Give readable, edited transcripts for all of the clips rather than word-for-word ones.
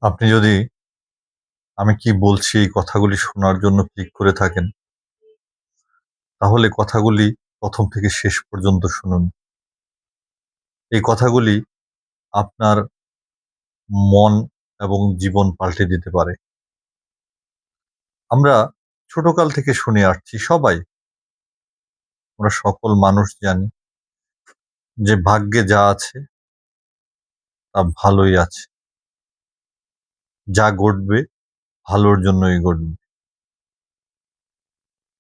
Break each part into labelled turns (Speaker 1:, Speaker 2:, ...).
Speaker 1: আপনি যদি আমি কি বলছি এই কথাগুলি শোনার জন্য ক্লিক করে থাকেন, তাহলে কথাগুলি ১ম থেকে শেষ পর্যন্ত শুনুন। এই কথাগুলি আপনার মন এবং জীবন পাল্টে দিতে পারে। আমরা ছোটকাল থেকে শুনে আসছি সবাই, আমরা সকল মানুষ জানি যে ভাগ্যে যা আছে তা ভালোই আছে। যা ঘটবে ভালোর জন্যই ঘটবে।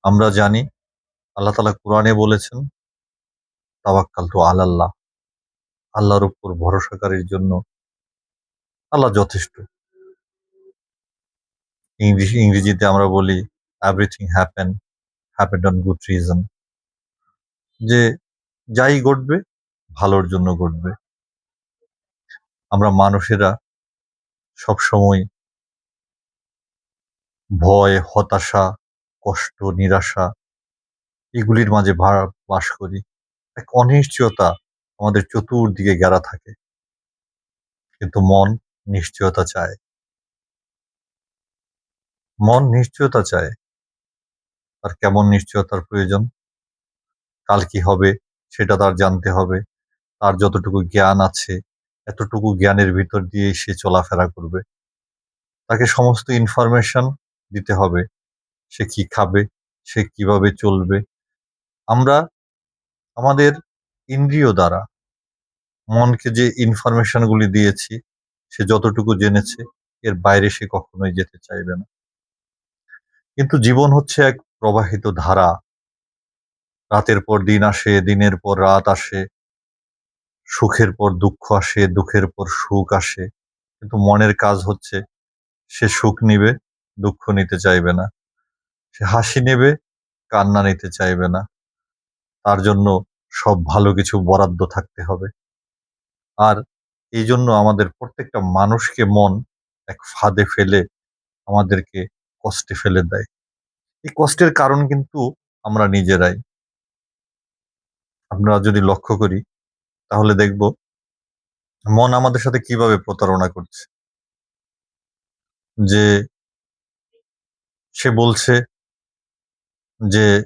Speaker 1: আমরা জানি আল্লাহ তাআলা কুরআনে বলেছেন, তাওয়াক্কালতু আলাল্লাহ। আল্লাহর উপর ভরসাকারীর জন্য আল্লাহ যথেষ্ট। ইংরেজিতে আমরা বলি everything happened on good reason, যে যাই ঘটবে ভালোর জন্য ঘটবে। আমরা মানুষেরা সবসময় ভয়, হতাশা, কষ্ট, নিরাশা এগুলির মাঝে বাস করি। এক অনিশ্চয়তা আমাদের চতুর্দিকে ঘেরা থাকে। কিন্তু মন নিশ্চয়তা চায়। মন নিশ্চয়তা চায়। আর কেমন নিশ্চয়তার প্রয়োজন? কাল কি হবে সেটা তার জানতে হবে। তার যতটুকু জ্ঞান আছে, এতটুকু জ্ঞানের ভিতর দিয়েই সে চলাফেরা করবে। তাকে সমস্ত ইনফরমেশন দিতে হবে। সে কি খাবে, সে কিভাবে চলবে। আমরা আমাদের ইন্দ্রিয় দ্বারা মনকে যে ইনফরমেশন গুলি দিয়েছি, সে যতটুকু জেনেছে এর বাইরে সে কখনোই যেতে চাইবে না। কিন্তু জীবন হচ্ছে এক প্রবাহিত ধারা। রাতের পর দিন আসে, দিনের পর রাত আসে, সুখের পর দুঃখ আসে, দুঃখের পর সুখ আসে। কিন্তু মনের কাজ হচ্ছে সে সুখ নিবে, দুঃখ নিতে চাইবে না। সে হাসি নেবে, কান্না নিতে চাইবে না। তার জন্য সব ভালো কিছু বরাদ্দ থাকতে হবে। আর এইজন্য আমাদের প্রত্যেকটা মানুষকে মন এক ফাঁদে ফেলে আমাদেরকে কষ্টে ফেলে দেয়। এই কষ্টের কারণ কিন্তু আমরা নিজেরাই। আমরা যদি লক্ষ্য করি তাহলে দেখব মন আমাদের সাথে কিভাবে প্রতারণা করছে। যে সে বলছে যে,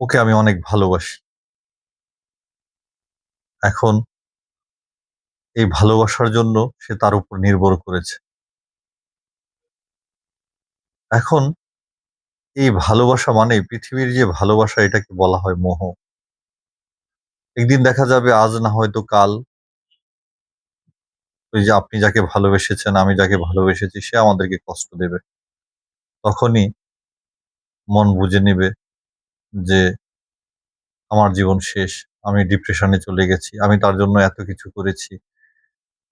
Speaker 1: "ওকে আমি অনেক ভালোবাসি।" এখন এই ভালোবাসার জন্য সে তার উপর নির্ভর করেছে। এখন এই ভালোবাসা মানে পৃথিবীর যে ভালোবাসা এটাকে বলা হয় মোহ। একদিন দেখা যাবে আজ না হয়তো কাল ওই যে আপনি যাকে ভালোবেসেছেন, আমি যাকে ভালোবেসেছি সে আমাদেরকে কষ্ট দেবে। তখনই মন বুঝে নিবে যে আমার জীবন শেষ। আমি ডিপ্রেশনে চলে গেছি। আমি তার জন্য এত কিছু করেছি।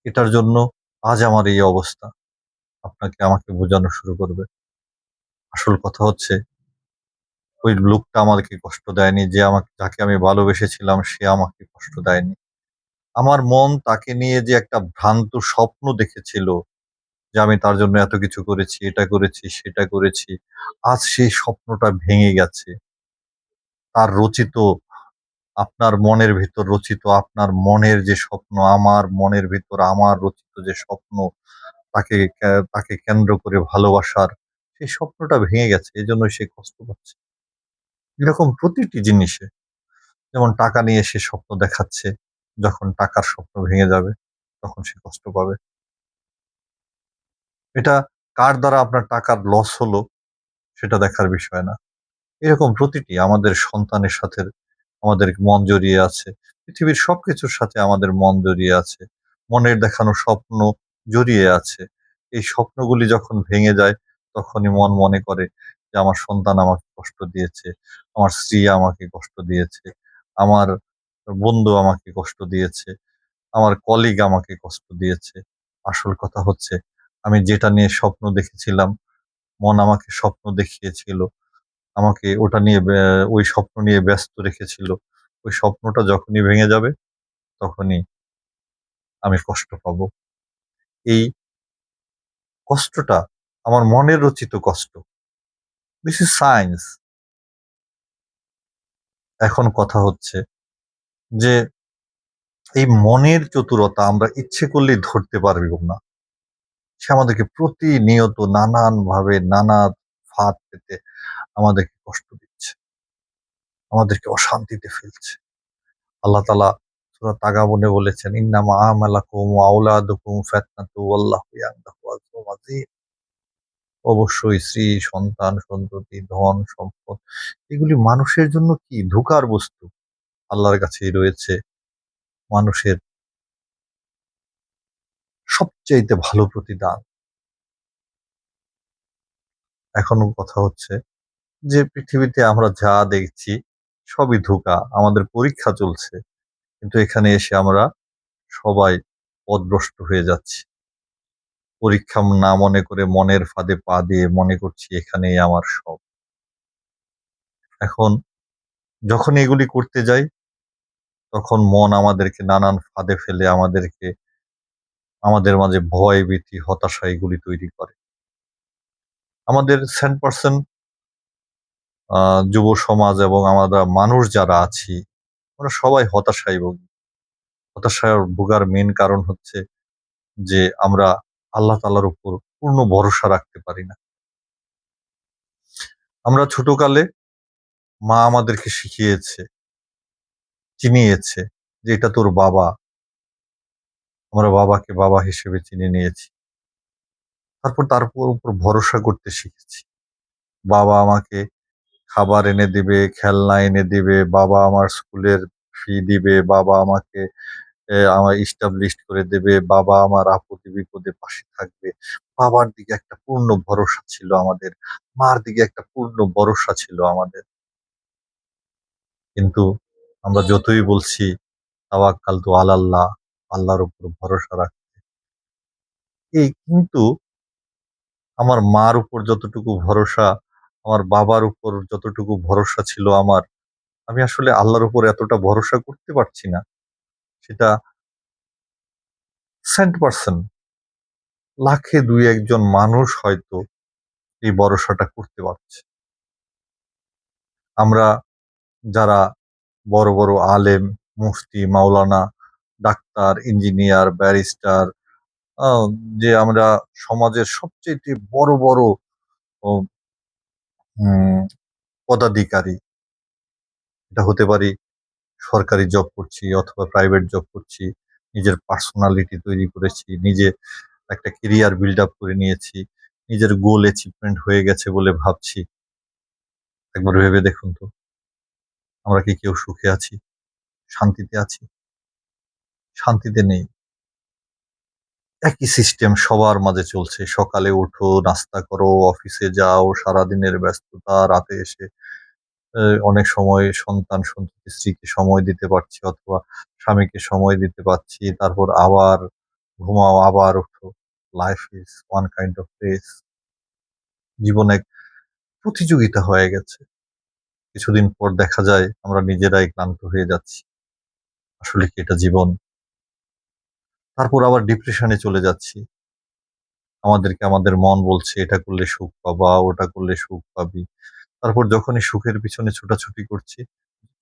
Speaker 1: এটার জন্য আজ আমার এই অবস্থা। আপনাকে আমাকে বোঝানো শুরু করবে। আসল কথা হচ্ছে ওই লোকটা আমাকে কষ্ট দেয়নি। যে যাকে আমি ভালোবেসেছিলাম সে আমাকে কষ্ট দেয়নি। আমার মন তাকে নিয়ে যে একটা ভ্রান্ত স্বপ্ন দেখেছিল যে আমি তার জন্য এত কিছু করেছি, এটা করেছি, সেটা করেছি। আজ সেই স্বপ্নটা ভেঙে গেছে। তার রচিত আপনার মনের ভিতর রচিত আপনার মনের যে স্বপ্ন, আমার মনের ভিতর আমার রচিত যে স্বপ্ন তাকে কেন্দ্র করে ভালোবাসার সেই স্বপ্নটা ভেঙে গেছে। এজন্যই সে কষ্ট পাচ্ছে। এরকম প্রতিটি জিনিসে যেমন টাকা নিয়ে সে স্বপ্ন দেখাচ্ছে। যখন টাকার স্বপ্ন ভেঙে যাবে তখন সে কষ্ট পাবে। এটা কার দ্বারা আপনার টাকার লস হলো সেটা দেখার বিষয় না। এরকম প্রতিটি আমাদের সন্তানের সাথে আমাদের মন জড়িয়ে আছে। পৃথিবীর সবকিছুর সাথে আমাদের মন জড়িয়ে আছে। মনের দেখানো স্বপ্ন জড়িয়ে আছে। এই স্বপ্নগুলি যখন ভেঙে যায় তখনই মন মনে করে যে আমার সন্তান আমাকে কষ্ট দিয়েছে, আমার স্ত্রী আমাকে কষ্ট দিয়েছে, আমার বন্ধু আমাকে কষ্ট দিয়েছে, আমার কলিগ আমাকে কষ্ট দিয়েছে। আসল কথা হচ্ছে আমি যেটা নিয়ে স্বপ্ন দেখেছিলাম, মন আমাকে স্বপ্ন দেখিয়েছিল। আমাকে ওটা নিয়ে ওই স্বপ্ন নিয়ে ব্যস্ত রেখেছিল। ওই স্বপ্নটা যখনই ভেঙে যাবে, তখনই আমি কষ্ট পাবো। এই কষ্টটা আমার মনের রচিত কষ্ট। This is science. এখন কথা হচ্ছে যে এই মনের চতুরতা আমরা ইচ্ছে করলেই ধরতে পারব না। সে আমাদেরকে প্রতিনিয়ত নানানভাবে নানা ফাঁদ পেতে আমাদেরকে কষ্ট দিচ্ছে, আমাদেরকে অশান্তিতে ফেলছে। আল্লাহ তাআলা সূরা তাগাবুনে বলেছেন, "ইন্নামা আমালাকুম ওয়া আওলাদুকুম ফাতনাতু ওয়াল্লাহু ইয়া'লামু আজরুম আযীম।" অবশ্যই স্ত্রী, সন্তান, সন্ততি, ধন, সম্পদ এগুলি মানুষের জন্য কি ধোঁকার বস্তু। আল্লাহর কাছেই রয়েছে মানুষের সবচাইতে ভালো প্রতিদান। এখন কথা হচ্ছে যে পৃথিবীতে আমরা যা দেখছি সবই ধোঁকা। আমাদের পরীক্ষা চলছে। কিন্তু এখানে এসে আমরা সবাই পথভ্রষ্ট হয়ে যাচ্ছি। পরীক্ষা না মনে করে মনের ফাঁদে পা দিয়ে মনে করছি এখানেই আমার সব। এখন যখন এগুলি করতে যাই তখন মন আমাদেরকে নানান ফাঁদে ফেলে আমাদের মাঝে ভয়, ভীতি, হতাশা এগুলি তৈরি করে। আমাদের 100% যুব সমাজ এবং আমরা মানুষ যারা আছি আমরা সবাই হতাশায় ভুগি। হতাশায় ভোগার মেইন কারণ হচ্ছে যে আমরা আল্লাহ তাআলার উপর পূর্ণ ভরসা রাখতে পারি না। আমরা ছোটকালে মা আমাদেরকে শিখিয়েছে, চিনিয়েছে যে এটা তোর বাবা। আমরা বাবাকে বাবা হিসেবে চিনে নিয়েছি। তারপর তার উপর ভরসা করতে শিখেছি। বাবা আমাকে খাবার এনে দিবে, খেলনা এনে দিবে, বাবা আমার স্কুলের ফি দিবে, বাবা আমাকে আমার এস্টাবলিশড করে দেবে, বাবা আমার আপদে বিপদে পাশে থাকবে। বাবার দিকে একটা পূর্ণ ভরসা ছিল আমাদের। মার দিকে একটা পূর্ণ ভরসা ছিল আমাদের। কিন্তু আমরা যতই বলছি তাওয়াক্কালতু আলাল্লাহ, আল্লাহর উপর ভরসা রাখতে। এই কিন্তু আমার মার উপর যতটুকু ভরসা, আমার বাবার উপর যতটুকু ভরসা ছিল আমার, আমি আসলে আল্লাহর উপর এতটা ভরসা করতে পারছি না। সেটা 100% লাখে ২-১ জন মানুষ হয়তো এই ভরসাটা করতে পারছে। আমরা যারা বড়, বড় আলেম, মুফতি, মাওলানা, ডাক্তার, ইঞ্জিনিয়ার, ব্যারিস্টার আ যে আমরা সমাজের সবচাইতে বড়, বড় ও উম পদাধিকারী। এটা হতে পারি সরকারি জব করছি অথবা প্রাইভেট জব করছি। নিজের পার্সোনালিটি তৈরি করেছি। নিজে একটা কেরিয়ার বিল্ড আপ করে নিয়েছি। নিজের গোল অ্যাচিভমেন্ট হয়ে গেছে বলে ভাবছি। একবার ভেবে দেখুন তো, আমরা কি কেউ সুখে আছি? শান্তিতে আছি? শান্তিতে নেই। একই সিস্টেম সবার মাঝে চলছে। সকালে ওঠো, নাস্তা করো, অফিসে যাও, সারাদিনের ব্যস্ততা, রাতে এসে অনেক সময় সন্তান-সন্ততি, স্ত্রীকে সময় দিতে পারছি অথবা স্বামীকে সময় দিতে পারছি। তারপর আবার ঘুমাও, আবার ওঠো। Life is one kind of race. জীবন এক প্রতিযোগিতা হয়ে গেছে। কিছুদিন পর দেখা যায় আমরা নিজেরাই ক্লান্ত হয়ে যাচ্ছি। আসলে কি এটা জীবন? তারপর আবার ডিপ্রেশনে চলে যাচ্ছি। আমাদেরকে আমাদের মন বলছে এটা করলে সুখ পাবা, ওটা করলে সুখ পাবি। তারপর যখনই সুখের পিছনে ছোটাছুটি করছি,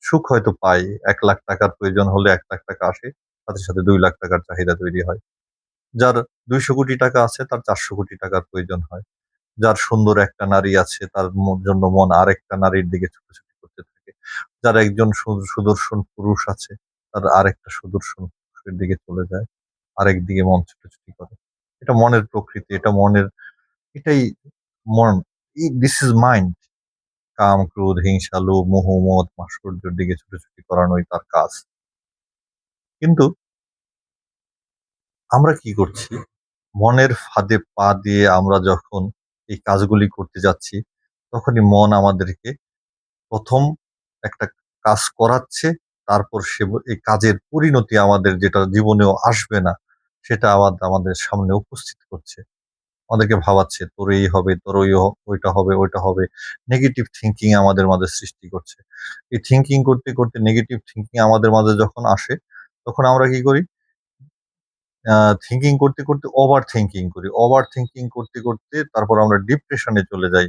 Speaker 1: সুখ হয়তো পাই। ৳১,০০,০০০ প্রয়োজন হলে ৳১,০০,০০০ আসে। সাথে, সাথে ৳২,০০,০০০ চাহিদা তৈরি হয়। যার ৳২০০,০০,০০,০০০ আছে তার ৳৪০০,০০,০০০ প্রয়োজন হয়। যার সুন্দর একটা নারী আছে তার জন্য মন আরেকটা নারীর দিকে ছুটোছুটি করতে থাকে। যার একজন সুদর্শন পুরুষ আছে তার আরেকটা সুদর্শন পুরুষের দিকে চলে যায়। আরেকদিকে মন ছুটোছুটি করে। এটা মনের প্রকৃতি, এটা মনের এটাই মন। This is mind. কাম, ক্রোধ, হিংসা, লোভ, মোহ, মদ, মাৎসর্যের দিকে ছুটোছুটি করানোই তার কাজ। কিন্তু আমরা কি করছি? মনের ফাঁদে পা দিয়ে আমরা যখন এই কাজগুলি করতে যাচ্ছি, তখনই মন আমাদেরকে ১ম একটা কাজ করাচ্ছে, তারপর এই কাজের পরিণতি আমাদের যেটা জীবনেও আসবে না, সেটা আবার আমাদের সামনে উপস্থিত করছে। আমাদেরকে ভাবাচ্ছে, "তোর এই হবে, তোর ওইটা হবে, ওইটা হবে।" নেগেটিভ থিংকিং আমাদের মাঝে সৃষ্টি করছে। এই থিংকিং করতে, করতে নেগেটিভ থিংকিং আমাদের মাঝে যখন আসে, তখন আমরা কি করি? আ থিংকিং করতে, করতে ওভার থিংকিং করি। ওভার থিংকিং করতে, করতে তারপর আমরা ডিপ্রেশন এ চলে যাই।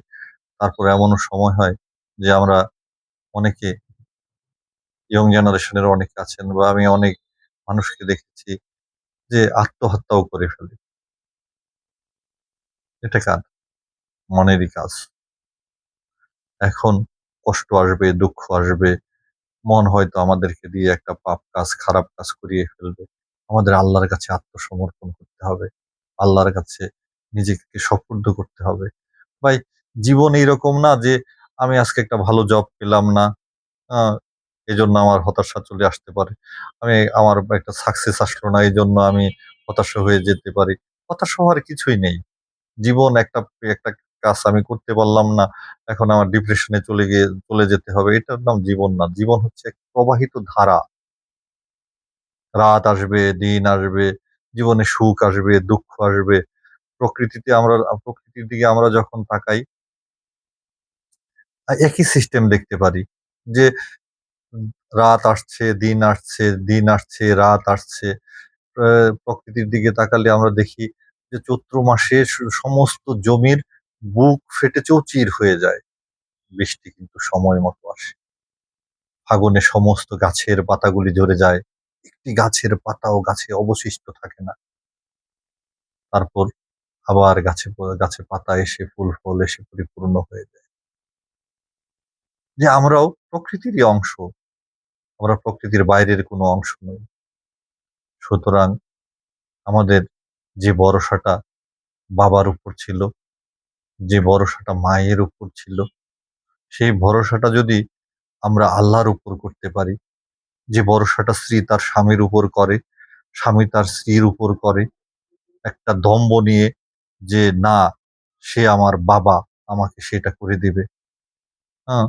Speaker 1: তারপর এমনও সময় হয় যে আমরা অনেকে ইয়ং জেনারেশন এর অনেকে আছেন বা আমি অনেক মানুষকে দেখেছি যে আত্মহত্যাও করে ফেলে। এটা কার? মনেরই কাজ। এখন কষ্ট আসবে, দুঃখ আসবে, মন হয়তো আমাদেরকে দিয়ে একটা পাপ কাজ, খারাপ কাজ করিয়ে ফেলবে। আমাদের আল্লাহর কাছে আত্মসমর্পণ করতে হবে। আল্লাহর কাছে নিজেকে সোপর্দ করতে হবে। ভাই, জীবন এইরকম না যে আমি আজকে একটা ভালো জব পেলাম না, আ এজন্য আমার হতাশা চলে আসতে পারে। আমার একটা সাকসেস আসলো না, এজন্য আমি হতাশা হয়ে যেতে পারি। হতাশা হওয়ার কিছুই নেই। জীবন একটা কাজ আমি করতে পারলাম না। এখন আমার ডিপ্রেশনে চলে যেতে হবে। এটার নাম জীবন না। জীবন হচ্ছে এক প্রবাহিত ধারা। রাত আসবে, দিন আসবে, জীবনে সুখ আসবে, দুঃখ আসবে। প্রকৃতির দিকে আমরা যখন তাকাই, একই সিস্টেম দেখতে পারি। যে উম রাত আসছে, দিন আসছে, দিন আসছে, রাত আসছে। আ প্রকৃতির দিকে তাকালে আমরা দেখি যে চৈত্র মাসে সমস্ত জমির বুক ফেটে চৌচির হয়ে যায়। বৃষ্টি কিন্তু সময় মতো আসে। ফাগুনে সমস্ত গাছের পাতাগুলি ঝরে যায়। একটি গাছের পাতাও গাছে অবশিষ্ট থাকে না। তারপর আবার গাছে পাতা এসে ফুল ফল এসে পরিপূর্ণ হয়ে যায়। যে আমরাও প্রকৃতিরই অংশ। আমরা প্রকৃতির বাইরের কোনো অংশ নই। সুতরাং আমাদের যে ভরসাটা বাবার উপর ছিল, যে ভরসাটা মায়ের উপর ছিল, সেই ভরসাটা যদি আমরা আল্লাহর উপর করতে পারি, যে ভরসাটা স্ত্রী তার স্বামীর উপর করে, স্বামী তার স্ত্রীর উপর করে, একটা দম্ভ নিয়ে যে না, সে আমার বাবা, আমাকে সেটা করে দিবে। হ্যাঁ?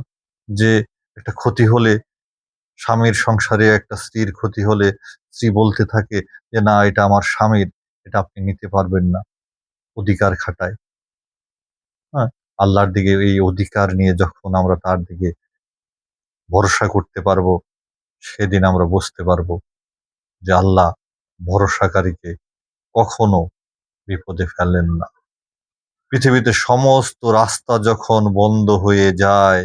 Speaker 1: যে একটা ক্ষতি হলে, স্বামীর সংসারে একটা স্ত্রীর ক্ষতি হলে স্ত্রী বলতে থাকে যে না, এটা আমার স্বামীর, এটা আপনি নিতে পারবেন না। অধিকার খাটায়। হ্যাঁ? আল্লাহর দিকে এই অধিকার নিয়ে যখন আমরা তার দিকে ভরসা করতে পারবো, সেদিন আমরা বুঝতে পারবো যে আল্লাহ ভরসাকারীকে কখনো বিপদে ফেলেন না। পৃথিবীতে সমস্ত রাস্তা যখন বন্ধ হয়ে যায়,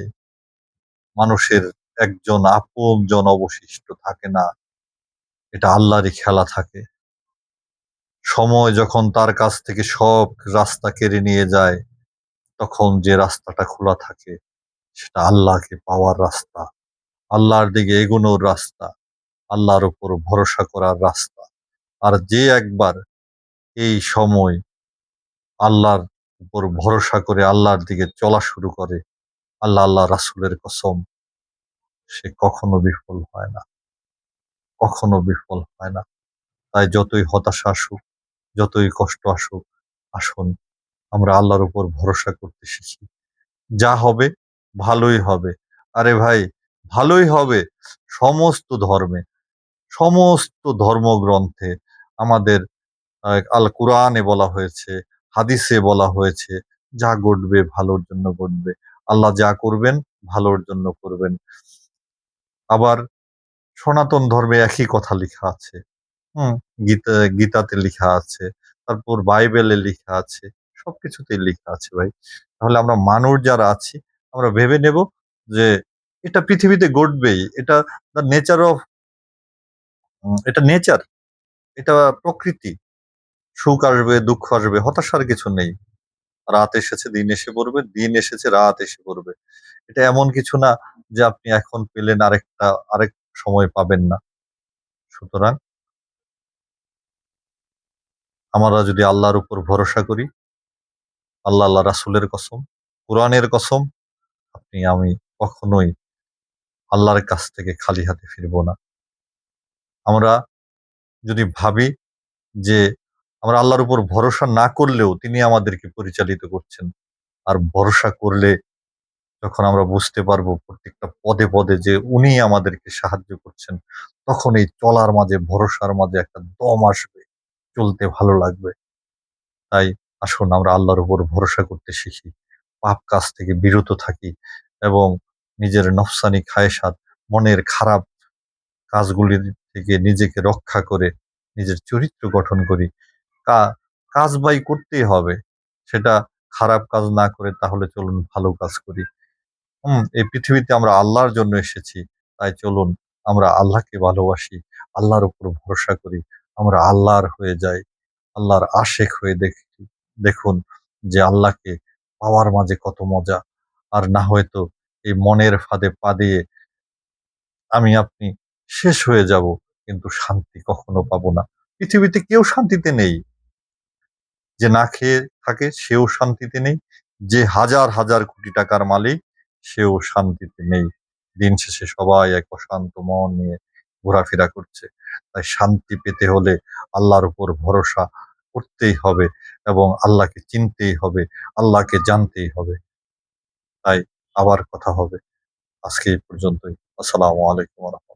Speaker 1: মানুষের একজন আপনজন অবশিষ্ট থাকে না। এটা আল্লাহরই খেলা থাকে। সময় যখন তার কাছ থেকে সব রাস্তা কেড়ে নিয়ে যায়, তখন যে রাস্তাটা খোলা থাকে সেটা আল্লাহকে পাওয়ার রাস্তা, আল্লাহর দিকে এগোনোর রাস্তা, আল্লাহর উপর ভরসা করার রাস্তা। আর যে একবার এই সময় আল্লাহর উপর ভরসা করে আল্লাহর দিকে চলা শুরু করে, আল্লাহ রাসূলের কসম, সে কখনো বিফল হয় না, কখনো বিফল হয় না। তাই যতই হতাশা আসুক, যতই কষ্ট আসুক, আসুন আমরা আল্লাহর উপর ভরসা করতে শিখি। যা হবে ভালোই হবে। আরে ভাই, ভালোই হবে সমস্ত ধর্মে, সমস্ত ধর্মগ্রন্থে আমাদের আল কুরআনে বলা হয়েছে, হাদিসে বলা হয়েছে, যা ঘটবে ভালোর জন্য ঘটবে। আল্লাহ যা করবেন ভালোর জন্য করবেন। আবার সনাতন ধর্মে একই কথা লিখা আছে। হুম? গীতাতে লিখা আছে। তারপর বাইবেলে লিখা আছে। সবকিছুতেই লিখা আছে ভাই। তাহলে আমরা মানুষ যারা আছি, আমরা ভেবে নেব যে এটা পৃথিবীতে ঘটবেই। এটা দ্যা নেচার অফ এটা নেচার, এটা প্রকৃতি। সুখ আসবে, দুঃখ আসবে, হতাশার কিছু নেই। রাত এসেছে, দিন এসে পড়বে, দিন এসেছে, রাত এসে পড়বে। এটা এমন কিছু না যে আপনি এখন পেলেন আরেক সময় পাবেন না। সুতরাং আমরা যদি আল্লাহর উপর ভরসা করি, আল্লাহ রাসূলের কসম, কুরআনের কসম, আমি কখনোই আল্লাহর কাছ থেকে খালি হাতে ফিরবো না। আমরা যদি ভাবি যে আমরা আল্লাহর উপর ভরসা না করলেও তিনি আমাদেরকে পরিচালিত করছেন। আর ভরসা করলে যখন আমরা বুঝতে পারবো প্রত্যেকটা পদে, পদে যে উনিই আমাদেরকে সাহায্য করছেন, তখন এই চলার মাঝে ভরসার মাঝে একটা দম আসবে। চলতে ভালো লাগবে। তাই আসুন আমরা আল্লাহর উপর ভরসা করতে শিখি। পাপ কাজ থেকে বিরত থাকি এবং নিজের নফসানি খায়েশাত, মনের খারাপ কাজগুলির থেকে নিজেকে রক্ষা করে নিজের চরিত্র গঠন করি। কা কাজ ভাই করতেই হবে। সেটা খারাপ কাজ না করে তাহলে চলুন ভালো কাজ করি। এই পৃথিবীতে আমরা আল্লাহর জন্য এসেছি। তাই চলুন আমরা আল্লাহকে ভালোবাসি, আল্লাহর উপর ভরসা করি। আমরা আল্লাহর হয়ে যাই। আল্লাহর আশেক হয়ে দেখুন যে আল্লাহকে পাওয়ার মাঝে কত মজা। আর না হয়তো এই মনের ফাঁদে পা দিয়ে আমি আপনি শেষ হয়ে যাব, কিন্তু শান্তি কখনো পাবো না। পৃথিবীতে কেউ শান্তিতে নেই। যে না খেয়ে থাকে সেও শান্তিতে নেই, যে হাজার হাজার কোটি টাকার মালিক সেও শান্তিতে নেই। দিন শেষে সবাই এক অশান্ত মন নিয়ে ঘোরাফেরা করছে। তাই শান্তি পেতে হলে আল্লাহর উপর ভরসা করতেই হবে এবং আল্লাহকে চিনতেই হবে, আল্লাহকে জানতেই হবে। তাই আবার কথা হবে। আজকে এই পর্যন্তই। আসসালামু আলাইকুম।